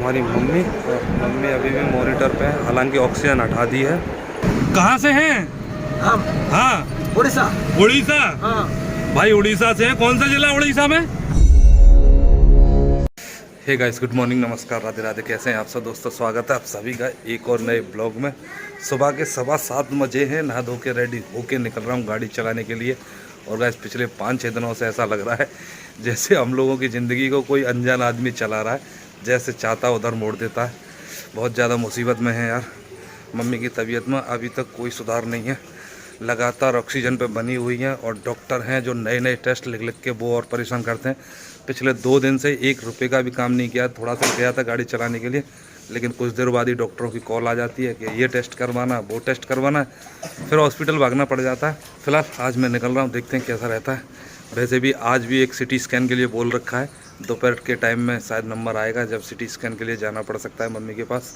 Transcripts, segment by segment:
हमारी मम्मी अभी भी मॉनिटर पे है, हालांकि ऑक्सीजन हटा दी है। कहाँ से हैं हम? हाँ, उड़ीसा। उड़ीसा। हाँ भाई उड़ीसा से हैं। कौन सा जिला उड़ीसा में? हे गाइस, गुड मॉर्निंग, नमस्कार, राधे राधे। कैसे हैं आप सब दोस्तों? स्वागत है आप सभी का एक और नए ब्लॉग में। सुबह के 7:15 बजे हैं, नहा धो के रेडी होके निकल रहा हूँ गाड़ी चलाने के लिए। और गाइस पिछले 5-6 दिनों से ऐसा लग रहा है जैसे हम लोगों की ज़िंदगी को कोई अनजान आदमी चला रहा है, जैसे चाहता उधर मोड़ देता है। बहुत ज़्यादा मुसीबत में है यार। मम्मी की तबीयत में अभी तक कोई सुधार नहीं है, लगातार ऑक्सीजन पे बनी हुई हैं। और डॉक्टर हैं जो नए नए टेस्ट लिख लिख के वो और परेशान करते हैं। पिछले 2 दिन से 1 रुपये का भी काम नहीं किया। थोड़ा सा गया था गाड़ी चलाने के लिए, लेकिन कुछ देर बाद ही डॉक्टरों की कॉल आ जाती है कि ये टेस्ट करवाना, वो टेस्ट करवाना है, फिर हॉस्पिटल भागना पड़ जाता है। फिलहाल आज मैं निकल रहा हूँ, देखते हैं कैसा रहता है। वैसे भी आज भी एक सिटी स्कैन के लिए बोल रखा है। दोपहर के टाइम में शायद नंबर आएगा जब सिटी स्कैन के लिए जाना पड़ सकता है मम्मी के पास।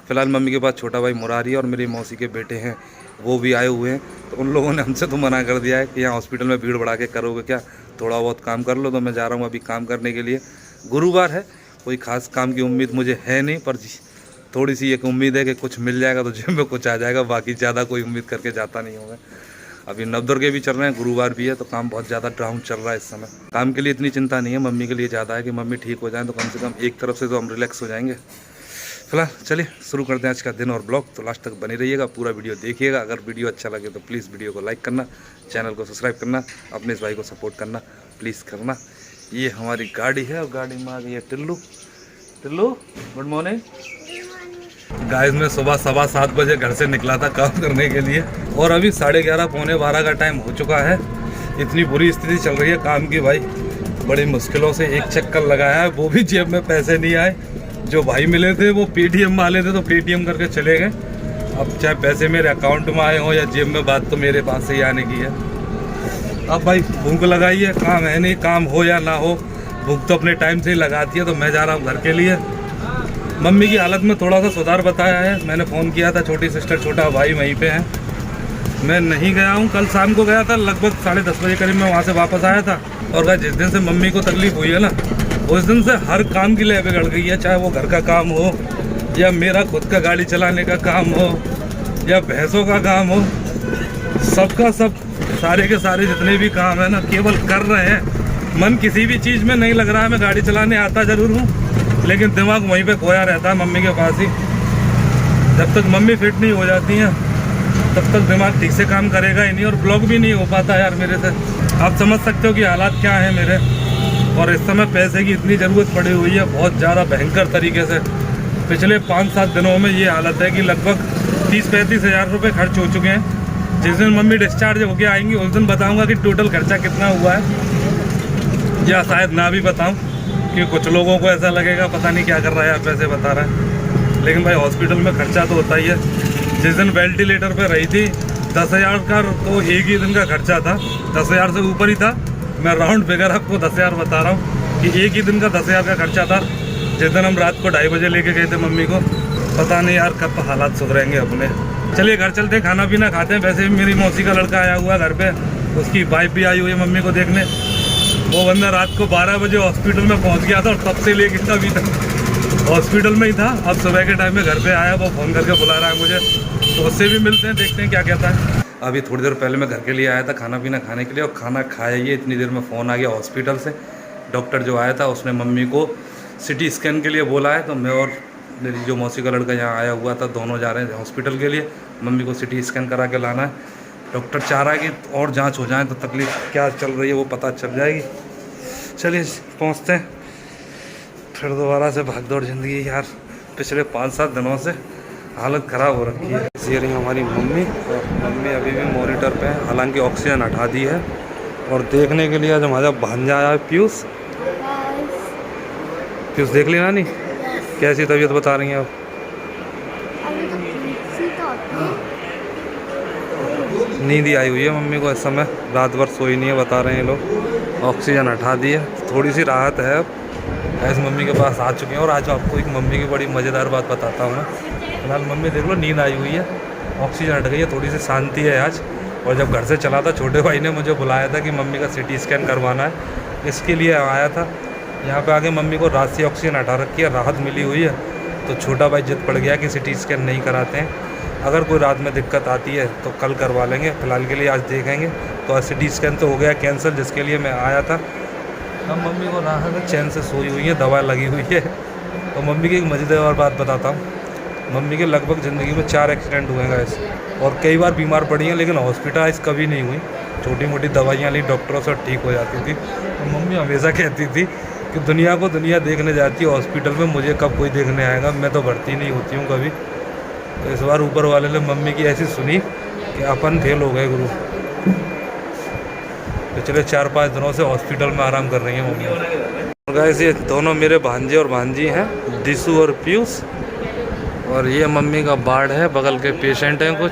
फ़िलहाल मम्मी के पास छोटा भाई मुरारी और मेरी मौसी के बेटे हैं, वो भी आए हुए हैं। तो उन लोगों ने हमसे तो मना कर दिया है कि यहाँ हॉस्पिटल में भीड़ बढ़ा के करोगे क्या, थोड़ा बहुत काम कर लो। तो मैं जा रहा हूँ अभी काम करने के लिए। गुरुवार है, कोई ख़ास काम की उम्मीद मुझे है नहीं, पर थोड़ी सी एक उम्मीद है कि कुछ मिल जाएगा तो जेब में कुछ आ जाएगा। बाकी ज़्यादा कोई उम्मीद करके जाता नहीं होगा। अभी नवदुर्गे भी चल रहे हैं, गुरुवार भी है, तो काम बहुत ज़्यादा डाउन चल रहा है इस समय। काम के लिए इतनी चिंता नहीं है, मम्मी के लिए ज़्यादा है कि मम्मी ठीक हो जाए तो कम से कम एक तरफ से तो हम रिलैक्स हो जाएंगे। फिलहाल चलिए शुरू करते हैं आज का दिन और ब्लॉग। तो लास्ट तक बने रहिएगा, पूरा वीडियो देखिएगा। अगर वीडियो अच्छा लगे तो प्लीज़ वीडियो को लाइक करना, चैनल को सब्सक्राइब करना, अपने इस भाई को सपोर्ट करना प्लीज़ करना। ये हमारी गाड़ी है और गाड़ी में आ गई है Tillu. Tillu good morning. Guys मैं सुबह 7:15 बजे घर से निकला था काम करने के लिए, और अभी 11:30 पौने 12 का टाइम हो चुका है। इतनी बुरी स्थिति चल रही है काम की भाई, बड़ी मुश्किलों से एक चक्कर लगाया है, वो भी जेब में पैसे नहीं आए। जो भाई मिले थे वो पेटीएम वाले थे, तो पेटीएम करके चले गए। अब चाहे पैसे मेरे अकाउंट में आए हों या जेब में, बात तो मेरे पास से ही आने की है। अब भाई भूख लगाई है, काम है नहीं, काम हो या ना हो भूख तो अपने टाइम से ही लगाती है। तो मैं जा रहा हूँ घर के लिए। मम्मी की हालत में थोड़ा सा सुधार बताया है, मैंने फ़ोन किया था, छोटी सिस्टर छोटा भाई वहीं पे हैं। मैं नहीं गया हूँ, कल शाम को गया था, लगभग 10:30 बजे करीब मैं वहाँ से वापस आया था। और जिस दिन से मम्मी को तकलीफ़ हुई है ना, उस दिन से हर काम की लय बिगड़ गई है। चाहे वो घर का काम हो या मेरा खुद का गाड़ी चलाने का काम हो या भैंसों का काम हो, सबका सब, सारे के सारे जितने भी काम है ना केवल कर रहे हैं। मन किसी भी चीज़ में नहीं लग रहा है। मैं गाड़ी चलाने आता ज़रूर हूँ, लेकिन दिमाग वहीं पे खोया रहता है मम्मी के पास ही। जब तक मम्मी फिट नहीं हो जाती हैं तब तक दिमाग ठीक से काम करेगा ही नहीं, और ब्लॉग भी नहीं हो पाता यार मेरे से। आप समझ सकते हो कि हालात क्या हैं मेरे। और इस समय पैसे की इतनी ज़रूरत पड़ी हुई है, बहुत ज़्यादा भयंकर तरीके से। पिछले 5-7 दिनों में ये हालत है कि लगभग 30-35 हज़ार रुपये खर्च हो चुके हैं। जिस दिन मम्मी डिस्चार्ज होके आएंगी उस दिन बताऊँगा कि टोटल खर्चा कितना हुआ है, या शायद ना भी बताऊँ, कि कुछ लोगों को ऐसा लगेगा पता नहीं क्या कर रहा है यार, पैसे बता रहा है। लेकिन भाई हॉस्पिटल में खर्चा तो होता ही है। जिस दिन वेंटिलेटर पे रही थी 10,000 का तो एक ही दिन का खर्चा था, 10,000 से ऊपर ही था। मैं राउंड फिगर आपको 10,000 बता रहा हूँ कि एक ही दिन का 10,000 का खर्चा था। जिस दिन हम रात को 2:30 बजे लेके गए थे मम्मी को, पता नहीं यार कब हालात सुधरेंगे अपने। चलिए घर चलते हैं, खाना पीना खाते हैं। वैसे भी मेरी मौसी का लड़का आया हुआ घर पे, उसकी वाइफ भी आई हुई है मम्मी को देखने। वो बंदा रात को 12 बजे हॉस्पिटल में पहुंच गया था और तब से लेके अभी तक हॉस्पिटल में ही था। अब सुबह के टाइम में घर पे आया, वो फ़ोन करके बुला रहा है मुझे, तो उससे भी मिलते हैं, देखते हैं क्या कहता है। अभी थोड़ी देर पहले मैं घर के लिए आया था खाना पीना खाने के लिए, और खाना खाया ही इतनी देर में फ़ोन आ गया हॉस्पिटल से। डॉक्टर जो आया था उसने मम्मी को सिटी स्कैन के लिए बोला है। तो मैं और मेरी जो मौसी का लड़का यहाँ आया हुआ था, दोनों जा रहे हैं हॉस्पिटल के लिए। मम्मी को सिटी स्कैन करा के लाना है। डॉक्टर चाह रहा है कि और जांच हो जाए तो तकलीफ़ क्या चल रही है वो पता चल जाएगी। चलिए पहुंचते हैं। फिर दोबारा से भागदौड़ ज़िंदगी यार, पिछले 5-7 दिनों से हालत ख़राब हो रखी है। ये रही हमारी मम्मी, और मम्मी अभी भी मॉनिटर पे है, हालांकि ऑक्सीजन हटा दी है। और देखने के लिए आज हमारा भांजा आया है पीयूष। पीयूष देख लेना नहीं, कैसी तबीयत बता रही हैं आप? नींद ही आई हुई है मम्मी को इस समय, रात भर सोई नहीं है बता रहे हैं लोग। ऑक्सीजन हटा दी है, थोड़ी सी राहत है अब। ऐसे मम्मी के पास आ चुके हैं। और आज आपको एक मम्मी की बड़ी मज़ेदार बात बताता हूँ मैं। फिलहाल मम्मी देख लो नींद आई हुई है, ऑक्सीजन हट गई है, थोड़ी सी शांति है आज। और जब घर से चला था छोटे भाई ने मुझे बुलाया था कि मम्मी का सिटी स्कैन करवाना है, इसके लिए आया था। यहाँ पे आके मम्मी को रात से ऑक्सीजन हटा रखी है, राहत मिली हुई है। तो छोटा भाई जिद पड़ गया कि सिटी स्कैन नहीं कराते हैं, अगर कोई रात में दिक्कत आती है तो कल करवा लेंगे, फ़िलहाल के लिए आज देखेंगे। तो आज सिटी स्कैन तो हो गया कैंसिल, जिसके लिए मैं आया था। अब मम्मी को राहत है, चैन से सोई हुई है, दवा लगी हुई है। तो मम्मी की एक मज़ेदार बात बताता हूँ। मम्मी के लगभग ज़िंदगी में 4 एक्सीडेंट हुए हैं गाइस, और कई बार बीमार पड़ी हैं, लेकिन हॉस्पिटलाइज कभी नहीं हुई। छोटी मोटी दवाइयाँ ली डॉक्टरों से, ठीक हो जाती थी। तो मम्मी हमेशा कहती थी कि दुनिया को दुनिया देखने जाती है हॉस्पिटल में, मुझे कब कोई देखने आएगा, मैं तो भर्ती नहीं होती हूँ कभी। तो इस बार ऊपर वाले ने मम्मी की ऐसी सुनी कि अपन फेल हो गए गुरु। पिछले 4-5 दिनों से हॉस्पिटल में आराम कर रही हैं मम्मी। गाइस ये दोनों मेरे भांजे और भांजी हैं, दिशु और पीयूष। और ये मम्मी का वार्ड है, बगल के पेशेंट हैं कुछ,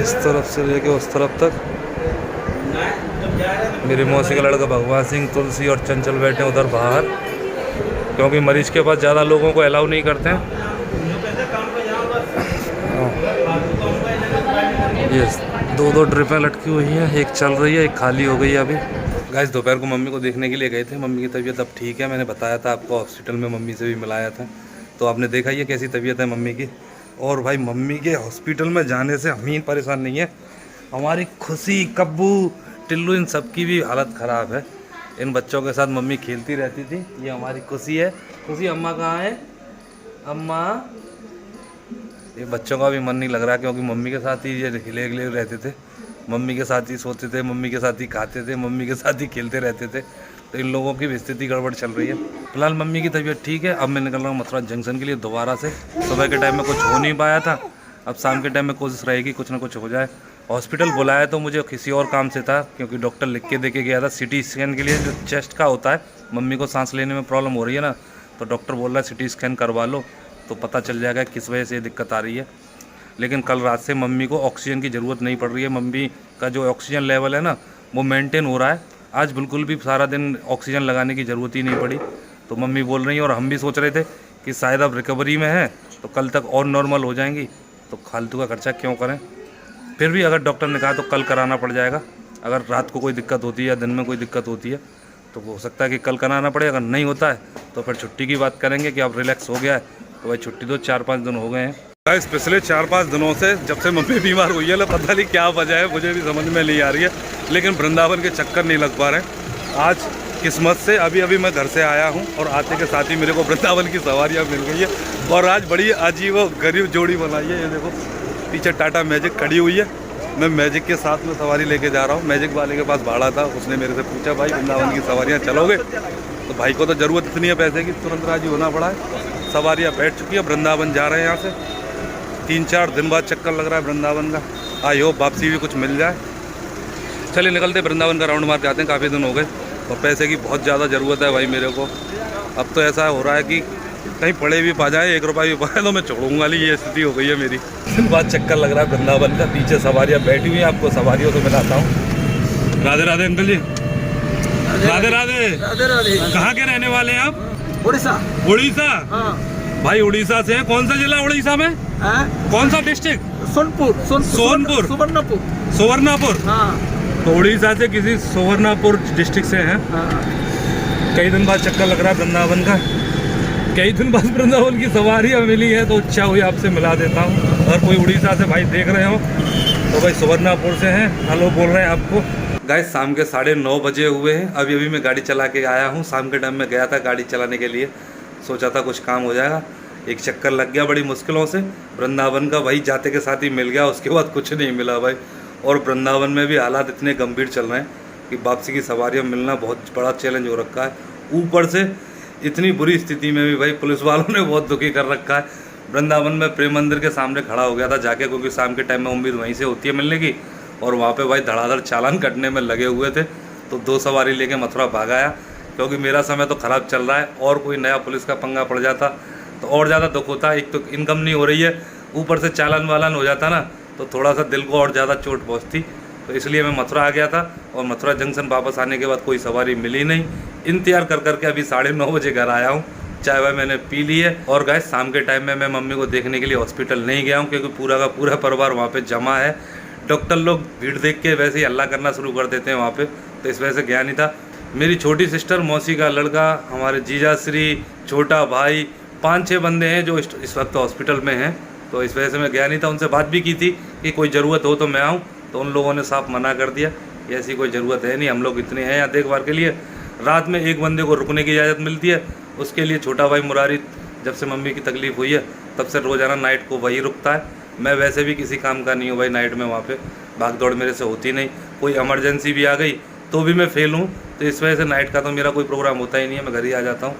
इस तरफ से लेके उस तरफ तक। मेरी मौसी का लड़का भगवान सिंह, तुलसी और चंचल बैठे उधर बाहर, क्योंकि मरीज के पास ज़्यादा लोगों को अलाउ नहीं करते हैं। ये 2 ड्रिपें लटकी हुई हैं, एक चल रही है, एक खाली हो गई है अभी। गाइस दोपहर को मम्मी को देखने के लिए गए थे, मम्मी की तबीयत अब ठीक है। मैंने बताया था आपको, हॉस्पिटल में मम्मी से भी मिलाया था, तो आपने देखा ही है कैसी तबीयत है मम्मी की। और भाई मम्मी के हॉस्पिटल में जाने से हम ही परेशान नहीं है, हमारी खुशी, कब्बू, टिल्लू, इन सब की भी हालत ख़राब है। इन बच्चों के साथ मम्मी खेलती रहती थी। ये हमारी खुशी है। खुशी, अम्मा कहाँ है? अम्मा। ये बच्चों का भी मन नहीं लग रहा, क्योंकि मम्मी के साथ ही ये हिले रहते थे, मम्मी के साथ ही सोते थे, मम्मी के साथ ही खाते थे, मम्मी के साथ ही खेलते रहते थे। तो इन लोगों की भी स्थिति गड़बड़ चल रही है। फिलहाल मम्मी की तबीयत ठीक है। अब मैं निकल रहा हूँ मथुरा जंक्शन के लिए दोबारा से। सुबह के टाइम में कुछ हो नहीं पाया था, अब शाम के टाइम में कोशिश रहेगी कुछ ना कुछ हो जाए। हॉस्पिटल बुलाया तो मुझे किसी और काम से था, क्योंकि डॉक्टर लिख के दे के गया था सिटी स्कैन के लिए, जो चेस्ट का होता है। मम्मी को सांस लेने में प्रॉब्लम हो रही है ना, तो डॉक्टर बोल रहा है सिटी स्कैन करवा लो, तो पता चल जाएगा किस वजह से ये दिक्कत आ रही है। लेकिन कल रात से मम्मी को ऑक्सीजन की ज़रूरत नहीं पड़ रही है। मम्मी का जो ऑक्सीजन लेवल है ना, वो मेंटेन हो रहा है। आज बिल्कुल भी सारा दिन ऑक्सीजन लगाने की ज़रूरत ही नहीं पड़ी, तो मम्मी बोल रही हैं। और हम भी सोच रहे थे कि शायद अब रिकवरी में है तो कल तक और नॉर्मल हो जाएंगी, तो फालतू का खर्चा क्यों करें। फिर भी अगर डॉक्टर ने कहा तो कल कराना पड़ जाएगा। अगर रात को कोई दिक्कत होती है या दिन में कोई दिक्कत होती है तो हो सकता है कि कल कराना पड़े। अगर नहीं होता है तो फिर छुट्टी की बात करेंगे कि अब रिलैक्स हो गया है तो भाई छुट्टी दो। 4-5 दिन हो गए हैं। इस पिछले 4-5 दिनों से जब से मम्मी बीमार हुई है, पता नहीं क्या वजह है, मुझे भी समझ में नहीं आ रही है, लेकिन वृंदावन के चक्कर नहीं लग पा रहे। आज किस्मत से अभी मैं घर से आया हूँ और आते के साथ ही मेरे को वृंदावन की सवारियाँ मिल गई है। और आज बड़ी अजीब व गरीब जोड़ी बनाई है। ये देखो पीछे टाटा मैजिक खड़ी हुई है, मैं मैजिक के साथ में सवारी लेके जा रहा हूँ। मैजिक वाले के पास भाड़ा था, उसने मेरे से पूछा भाई वृंदावन की सवारियाँ चलोगे? तो भाई को तो ज़रूरत इतनी है पैसे की, तुरंत राजी होना पड़ा है। सवारियाँ बैठ चुकी है, वृंदावन जा रहे हैं। यहाँ से 3-4 दिन बाद चक्कर लग रहा है वृंदावन का। आई होप वापसी भी कुछ मिल जाए। चलिए निकलते वृंदावन का राउंड मार के आते हैं, काफ़ी दिन हो गए और पैसे की बहुत ज़्यादा ज़रूरत है भाई मेरे को। अब तो ऐसा हो रहा है कि कहीं पड़े भी पा जाए, 1 रुपया भी पाए तो मैं छोड़ूंगा नहीं, ये स्थिति हो गई है मेरी। दिन बाद चक्कर लग रहा है वृंदावन का। पीछे सवारियाँ बैठी हुई हैं, आपको सवारियों से मिलाता हूँ। राधे राधे अंकल जी। राधे राधे। राधे राधे। कहाँ के रहने वाले हैं आप? उड़ीसा। उड़ीसा? भाई उड़ीसा से। कौन सा जिला उड़ीसा में? कौन सा डिस्ट्रिक्ट? सोनपुर। सुवर्णापुर। तो उड़ीसा से किसी सुवर्णापुर डिस्ट्रिक्ट से हैं। कई दिन बाद चक्कर लग रहा है वृंदावन का, कई दिन बाद वृंदावन की सवारियाँ मिली है, तो इच्छा हुई आपसे मिला देता हूँ। अगर कोई उड़ीसा से भाई देख रहे हो तो भाई सुवर्णापुर से हैं, हेलो बोल रहे हैं आपको। गाइस शाम के 9:30 बजे हुए हैं। अभी मैं गाड़ी चला के आया हूँ। शाम के टाइम में गया था गाड़ी चलाने के लिए, सोचा था कुछ काम हो जाएगा, एक चक्कर लग गया बड़ी मुश्किलों से। वृंदावन का भाई जाते के साथ ही मिल गया, उसके बाद कुछ नहीं मिला भाई। और वृंदावन में भी हालात इतने गंभीर चल रहे हैं कि वापसी की सवारियाँ मिलना बहुत बड़ा चैलेंज हो रखा है। ऊपर से इतनी बुरी स्थिति में भी भाई पुलिस वालों ने बहुत दुखी कर रखा है। वृंदावन में प्रेम मंदिर के सामने खड़ा हो गया था जाके, क्योंकि शाम के टाइम में उम्मीद वहीं से होती है मिलने की, और वहाँ पे भाई धड़ाधड़ चालान कटने में लगे हुए थे। तो 2 सवारी लेके मथुरा भाग आया, क्योंकि मेरा समय तो ख़राब चल रहा है और कोई नया पुलिस का पंगा पड़ जाता तो और ज़्यादा दुख होता। एक तो इनकम नहीं हो रही है, ऊपर से चालान वालान हो जाता ना, तो थोड़ा सा दिल को और ज़्यादा चोट पहुँचती। तो इसलिए मैं मथुरा आ गया था। और मथुरा जंक्शन वापस आने के बाद कोई सवारी मिली नहीं, इंतजार कर करके अभी 9:30 बजे घर आया हूँ। चाय वाय मैंने पी ली है। और गाइस शाम के टाइम में मैं मम्मी को देखने के लिए हॉस्पिटल नहीं गया हूँ, क्योंकि पूरा का पूरा परिवार वहाँ पे जमा है। डॉक्टर लोग भीड़ देख के वैसे ही हल्ला करना शुरू कर देते हैं वहाँ पे, तो इस वजह से गया नहीं था। मेरी छोटी सिस्टर, मौसी का लड़का, हमारे जीजा श्री, छोटा भाई, 5-6 बंदे हैं जो इस वक्त हॉस्पिटल में हैं, तो इस वजह से मैं गया नहीं था। उनसे बात भी की थी कि कोई ज़रूरत हो तो मैं आऊँ, तो उन लोगों ने साफ मना कर दिया, ऐसी कोई ज़रूरत है नहीं, हम लोग इतने हैं यहाँ देखभाल के लिए। रात में एक बंदे को रुकने की इजाज़त मिलती है, उसके लिए छोटा भाई मुरारी जब से मम्मी की तकलीफ़ हुई है तब से रोज़ाना नाइट को वही रुकता है। मैं वैसे भी किसी काम का नहीं हूँ भाई, नाइट में वहाँ पे भाग दौड़ मेरे से होती नहीं, कोई इमरजेंसी भी आ गई तो भी मैं फेल हूँ, तो इस वजह से नाइट का तो मेरा कोई प्रोग्राम होता ही नहीं है, मैं घर ही आ जाता हूँ।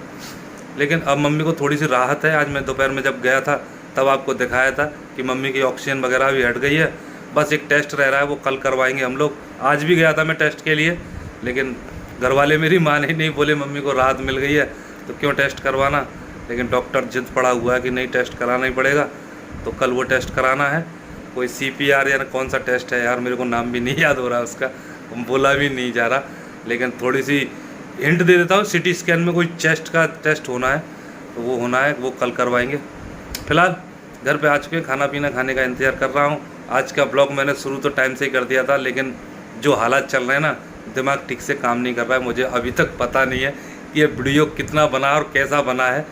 लेकिन अब मम्मी को थोड़ी सी राहत है। आज मैं दोपहर में जब गया था तब आपको दिखाया था कि मम्मी की ऑक्सीजन वगैरह भी हट गई है, बस एक टेस्ट रह रहा है, वो कल करवाएंगे हम लोग। आज भी गया था मैं टेस्ट के लिए, लेकिन घर वाले मेरी माने ही नहीं, बोले मम्मी को राहत मिल गई है तो क्यों टेस्ट करवाना। लेकिन डॉक्टर जिद पड़ा हुआ है कि नहीं टेस्ट कराना ही पड़ेगा, तो कल वो टेस्ट कराना है। कोई CPR या कौन सा टेस्ट है यार, मेरे को नाम भी नहीं याद हो रहा उसका, बोला भी नहीं जा रहा, लेकिन थोड़ी सी हिंट दे देता हूँ। CT स्कैन में कोई चेस्ट का टेस्ट होना है, तो वो होना है, वो कल करवाएंगे। फिलहाल घर पे आ चुके हैं, खाना पीना खाने का इंतज़ार कर रहा हूँ। आज का ब्लॉग मैंने शुरू तो टाइम से ही कर दिया था, लेकिन जो हालात चल रहे हैं ना, दिमाग ठीक से काम नहीं कर रहा है। मुझे अभी तक पता नहीं है कि ये वीडियो कितना बना और कैसा बना है।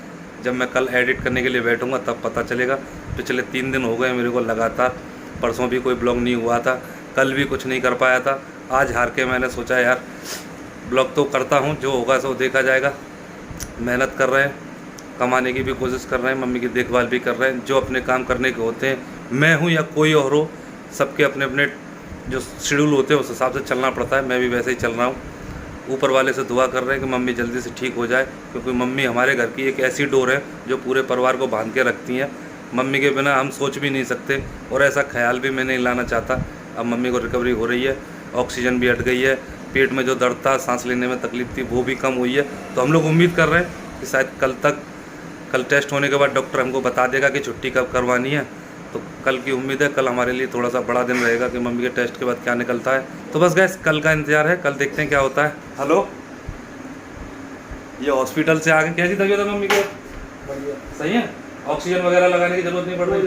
जब मैं कल एडिट करने के लिए बैठूंगा तब पता चलेगा। पिछले 3 दिन हो गए मेरे को लगातार, परसों भी कोई ब्लॉग नहीं हुआ था, कल भी कुछ नहीं कर पाया था। आज हार के मैंने सोचा यार ब्लॉग तो करता हूँ, जो होगा सो देखा जाएगा। मेहनत कर रहे हैं, कमाने की भी कोशिश कर रहे हैं, मम्मी की देखभाल भी कर रहे हैं। जो अपने काम करने के होते हैं, मैं हूँ या कोई और हो, सबके अपने अपने जो शेड्यूल होते हैं उस हिसाब से चलना पड़ता है। मैं भी वैसे ही चल रहा हूँ। ऊपर वाले से दुआ कर रहे हैं कि मम्मी जल्दी से ठीक हो जाए, क्योंकि मम्मी हमारे घर की एक ऐसी डोर है जो पूरे परिवार को बांध के रखती हैं। मम्मी के बिना हम सोच भी नहीं सकते, और ऐसा ख्याल भी मैं नहीं लाना चाहता। अब मम्मी को रिकवरी हो रही है, ऑक्सीजन भी हट गई है, पेट में जो दर्द था, सांस लेने में तकलीफ थी, वो भी कम हुई है। तो हम लोग उम्मीद कर रहे हैं कि शायद कल टेस्ट होने के बाद डॉक्टर हमको बता देगा कि छुट्टी कब करवानी है। तो कल की उम्मीद है, कल हमारे लिए थोड़ा सा बड़ा दिन रहेगा कि मम्मी के टेस्ट के बाद क्या निकलता है। तो बस गैस कल का इंतजार है, कल देखते हैं क्या होता है। हेलो, ये हॉस्पिटल से आके कैसी तबीयत है मम्मी की? सही है, ऑक्सीजन वगैरह लगाने की ज़रूरत नहीं पड़ रही?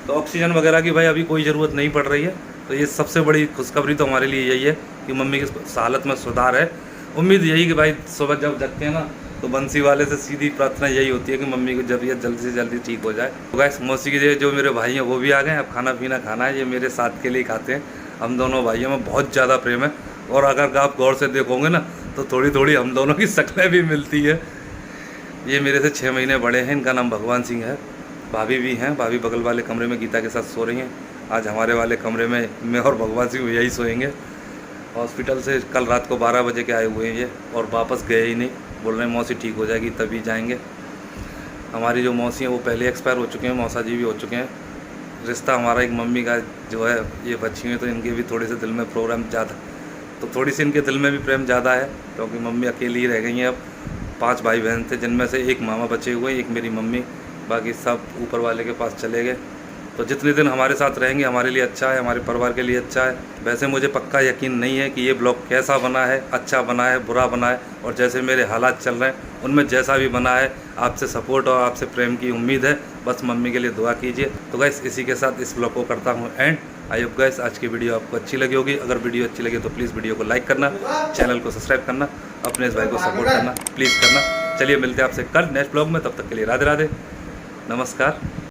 तो ऑक्सीजन वगैरह की भाई अभी कोई ज़रूरत नहीं पड़ रही है। तो ये सबसे बड़ी खुशखबरी तो हमारे लिए यही है कि मम्मी की हालत में सुधार है। उम्मीद यही कि भाई सुबह जब जगते हैं ना, तो बंसी वाले से सीधी प्रार्थना यही होती है कि मम्मी की तबीयत जल्दी से जल्दी ठीक हो जाए। तो गाइस मौसी के जो मेरे भाई हैं वो भी आ गए। अब खाना पीना खाना है, ये मेरे साथ के लिए खाते हैं। हम दोनों भाइयों में बहुत ज़्यादा प्रेम है, और अगर आप गौर से देखोगे ना तो थोड़ी थोड़ी हम दोनों की शक्लें भी मिलती है। ये मेरे से 6 महीने बड़े हैं, इनका नाम भगवान सिंह है। भाभी भी हैं, भाभी बगल वाले कमरे में गीता के साथ सो रही हैं। आज हमारे वाले कमरे में मैं और भगवान सिंह यही सोएंगे। हॉस्पिटल से कल रात को 12 बजे के आए हुए हैं ये, और वापस गए ही नहीं। बोल रहे हैं मौसी ठीक हो जाएगी तभी जाएंगे। हमारी जो मौसी हैं वो पहले एक्सपायर हो चुके हैं, मौसा जी भी हो चुके हैं। रिश्ता हमारा एक मम्मी का जो है, ये बच्ची हुई तो इनके भी थोड़े से दिल में प्रोग्राम ज़्यादा, तो थोड़ी सी इनके दिल में भी प्रेम ज़्यादा है, क्योंकि मम्मी अकेली ही रह गई हैं। अब 5 भाई बहन थे, जिनमें से एक मामा बचे हुए, एक मेरी मम्मी, बाकी सब ऊपर वाले के पास चले गए। तो जितने दिन हमारे साथ रहेंगे हमारे लिए अच्छा है, हमारे परिवार के लिए अच्छा है। वैसे मुझे पक्का यकीन नहीं है कि ये ब्लॉग कैसा बना है, अच्छा बना है, बुरा बना है, और जैसे मेरे हालात चल रहे हैं उनमें जैसा भी बना है, आपसे सपोर्ट और आपसे प्रेम की उम्मीद है। बस मम्मी के लिए दुआ कीजिए। तो गाइस इसी के साथ इस ब्लॉग को करता हूँ एंड। आई होप गाइस आज की वीडियो आपको अच्छी लगी होगी। अगर वीडियो अच्छी लगी तो प्लीज़ वीडियो को लाइक करना, चैनल को सब्सक्राइब करना, अपने इस भाई को सपोर्ट करना प्लीज़ करना। चलिए मिलते हैं आपसे कल नेक्स्ट ब्लॉग में, तब तक के लिए राधे राधे, नमस्कार।